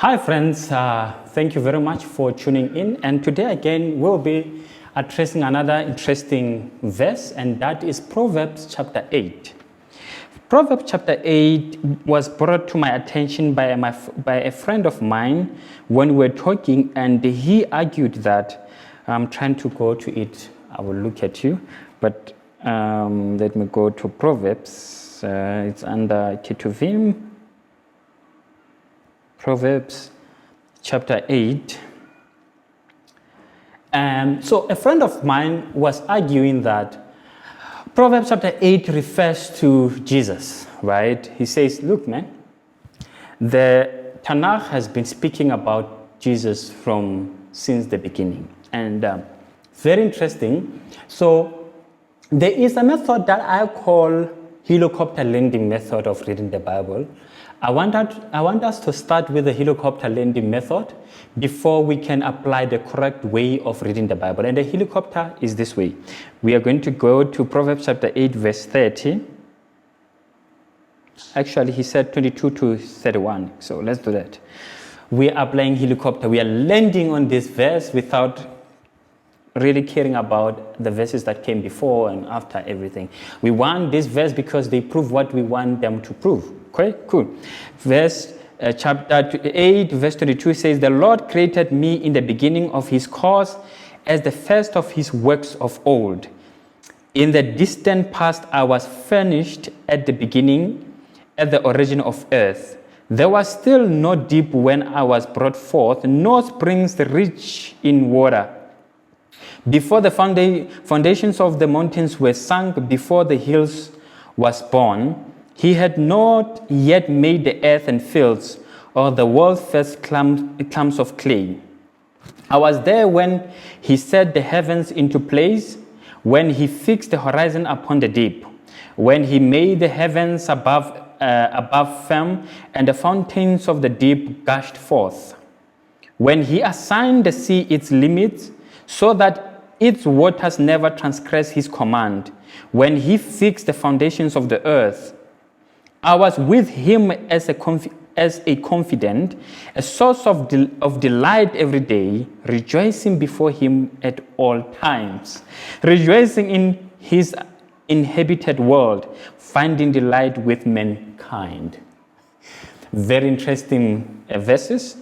Hi friends, thank you very much for tuning in, and today again we'll be addressing another interesting verse, and that is Proverbs chapter 8. Proverbs chapter 8 was brought to my attention by a friend of mine when we were talking, and he argued that I'm trying to go to it. I will look at you, but let me go to Proverbs. It's under Ketuvim. Proverbs chapter 8. So a friend of mine was arguing that Proverbs chapter 8 refers to Jesus, right? He says, look, man, the Tanakh has been speaking about Jesus since the beginning. And very interesting. So there is a method that I call helicopter landing method of reading the Bible. I want us to start with the helicopter landing method before we can apply the correct way of reading the Bible. And the helicopter is this way. We are going to go to Proverbs chapter 8, verse 30. Actually, he said 22 to 31. So let's do that. We are applying helicopter. We are landing on this verse without really caring about the verses that came before and after everything. We want this verse because they prove what we want them to prove. Okay, cool. Chapter 8, verse 22 says, "The Lord created me in the beginning of his course as the first of his works of old. In the distant past I was furnished at the beginning, at the origin of earth. There was still no deep when I was brought forth, nor springs rich in water. Before the foundations of the mountains were sunk, before the hills was born, he had not yet made the earth and fields, or the world's first clumps of clay. I was there when he set the heavens into place, when he fixed the horizon upon the deep, when he made the heavens above firm, and the fountains of the deep gushed forth. When he assigned the sea its limits, so that its waters never transgress his command. When he fixed the foundations of the earth, I was with him as a confidant, a source of delight every day, rejoicing before him at all times, rejoicing in his inhabited world, finding delight with mankind." Very interesting verses.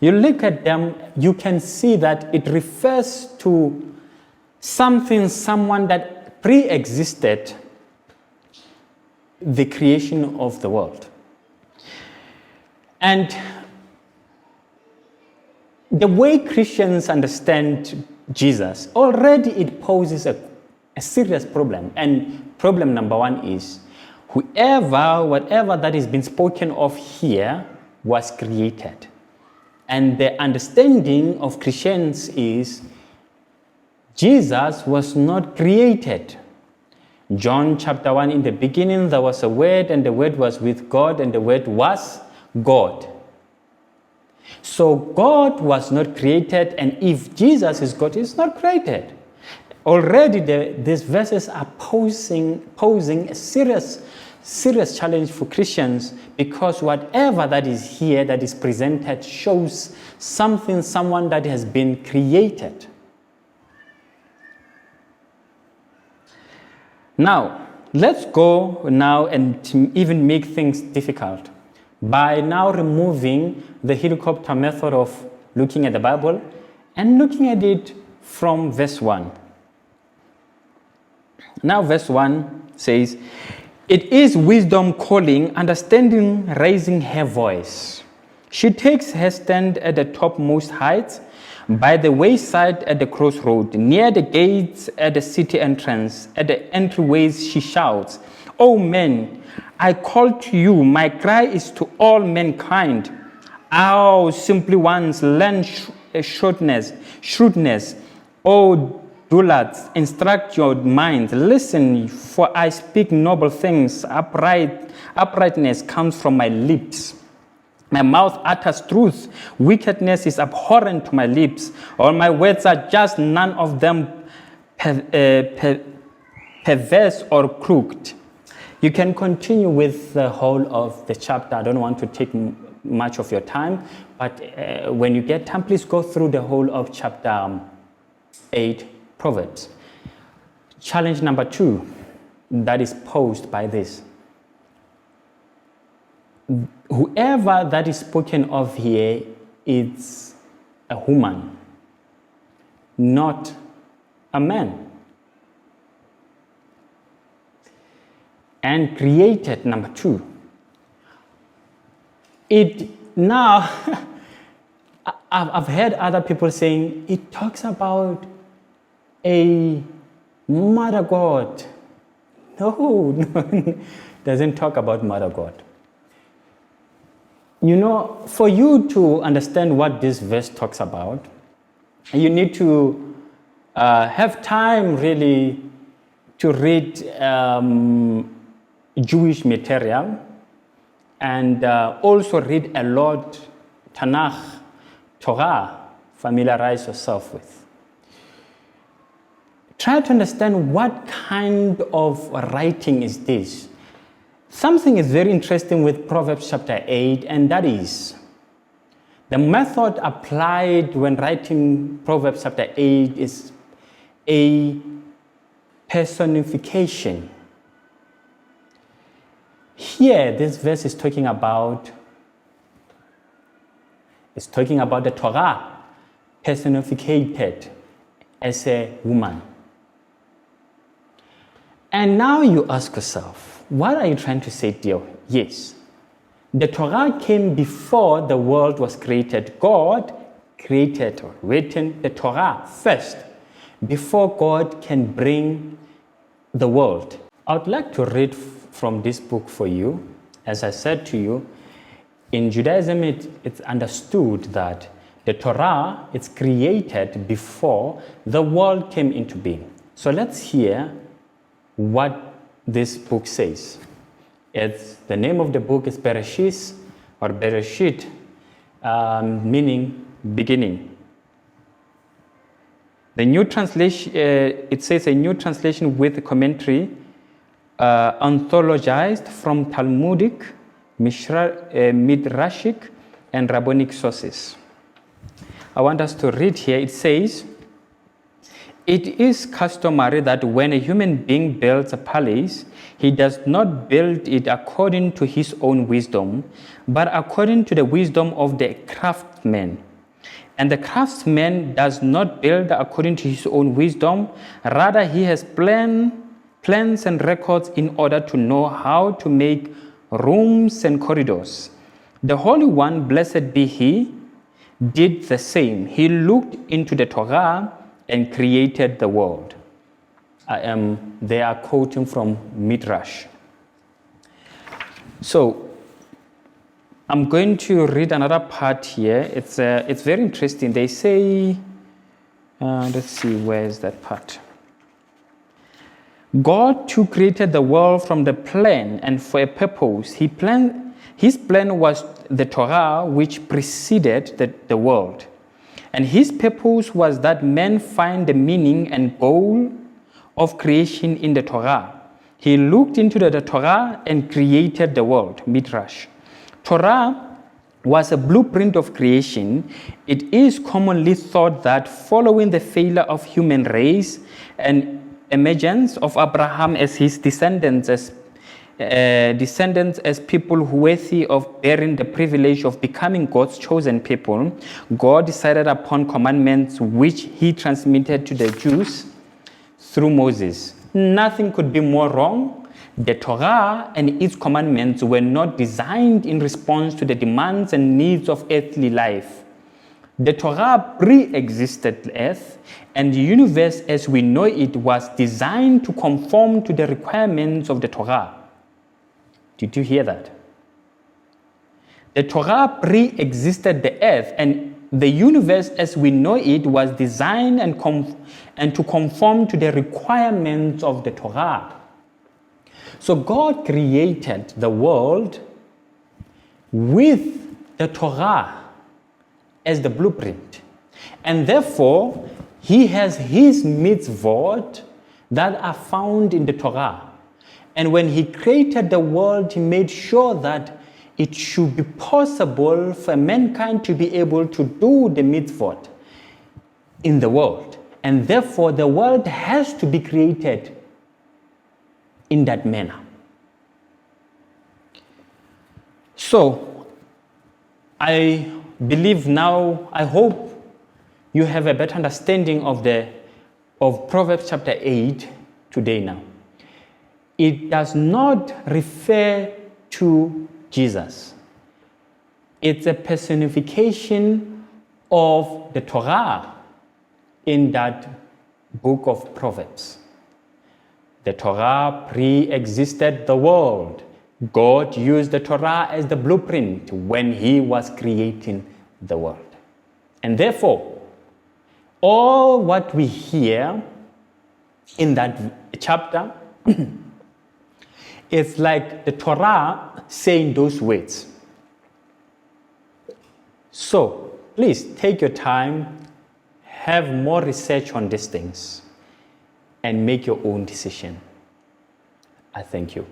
You look at them, you can see that it refers to someone that pre-existed the creation of the world. And the way Christians understand Jesus, already it poses a serious problem. And problem number one is, whatever that is being spoken of here was created. And the understanding of Christians is Jesus was not created. John chapter 1, in the beginning there was a word, and the word was with God, and the word was God. So God was not created, and if Jesus is God, he's not created. Already these verses are posing a serious challenge for Christians, because whatever that is here, that is presented, shows someone that has been created. Now, let's go now and even make things difficult by now removing the helicopter method of looking at the Bible and looking at it from verse 1. Now, verse 1 says, "It is wisdom calling, understanding raising her voice. She takes her stand at the topmost heights, by the wayside at the crossroad, near the gates at the city entrance, at the entryways she shouts, 'O men, I call to you, my cry is to all mankind. O simply ones, learn shrewdness. O dullards, instruct your minds. Listen, for I speak noble things. Uprightness comes from my lips. My mouth utters truth. Wickedness is abhorrent to my lips. All my words are just, none of them perverse or crooked." You can continue with the whole of the chapter. I don't want to take much of your time, But when you get time, please go through the whole of chapter 8, Proverbs. Challenge number 2 that is posed by this. Whoever that is spoken of here is a woman, not a man. And created, number 2. It now, I've heard other people saying it talks about a mother God. No, it doesn't talk about mother God. You know, for you to understand what this verse talks about, you need to have time really to read Jewish material and also read a lot Tanakh, Torah, familiarize yourself with. Try to understand what kind of writing is this. Something is very interesting with Proverbs chapter 8, and that is the method applied when writing Proverbs chapter 8 is a personification. Here, this verse is talking about the Torah personified as a woman. And now you ask yourself, what are you trying to say, dear? Yes, the Torah came before the world was created. God created or written the Torah first, before God can bring the world. I would like to read from this book for you. As I said to you, in Judaism, it's understood that the Torah is created before the world came into being. So let's hear what this book says. The name of the book is Bereshit, or Bereshit, meaning beginning. The new translation, it says a new translation with commentary, anthologized from Talmudic, Midrashic, and Rabbinic sources. I want us to read here. It says, it is customary that when a human being builds a palace, he does not build it according to his own wisdom, but according to the wisdom of the craftsman. And the craftsman does not build according to his own wisdom, rather he has plans and records in order to know how to make rooms and corridors. The Holy One, blessed be He, did the same. He looked into the Torah and created the world. They are quoting from Midrash. So I'm going to read another part here. It's very interesting. They say, let's see, where is that part? God too created the world from the plan and for a purpose. His plan was the Torah, which preceded the world. And his purpose was that men find the meaning and goal of creation in the Torah. He looked into the Torah and created the world, Midrash. Torah was a blueprint of creation. It is commonly thought that following the failure of human race and emergence of Abraham as his descendants as people worthy of bearing the privilege of becoming God's chosen people, God decided upon commandments which he transmitted to the Jews through Moses. Nothing could be more wrong. The Torah and its commandments were not designed in response to the demands and needs of earthly life. The Torah pre-existed earth, and the universe as we know it was designed to conform to the requirements of the Torah. Did you hear that? The Torah pre-existed the earth, and the universe as we know it was designed and to conform to the requirements of the Torah. So God created the world with the Torah as the blueprint. And therefore, he has his mitzvot that are found in the Torah. And when he created the world, he made sure that it should be possible for mankind to be able to do the mitzvot in the world. And therefore, the world has to be created in that manner. So, I believe now, I hope you have a better understanding of Proverbs chapter 8 today now. It does not refer to Jesus. It's a personification of the Torah in that book of Proverbs. The Torah pre-existed the world. God used the Torah as the blueprint when he was creating the world. And therefore, all what we hear in that chapter is like the Torah saying those words. So, please take your time, have more research on these things, and make your own decision. I thank you.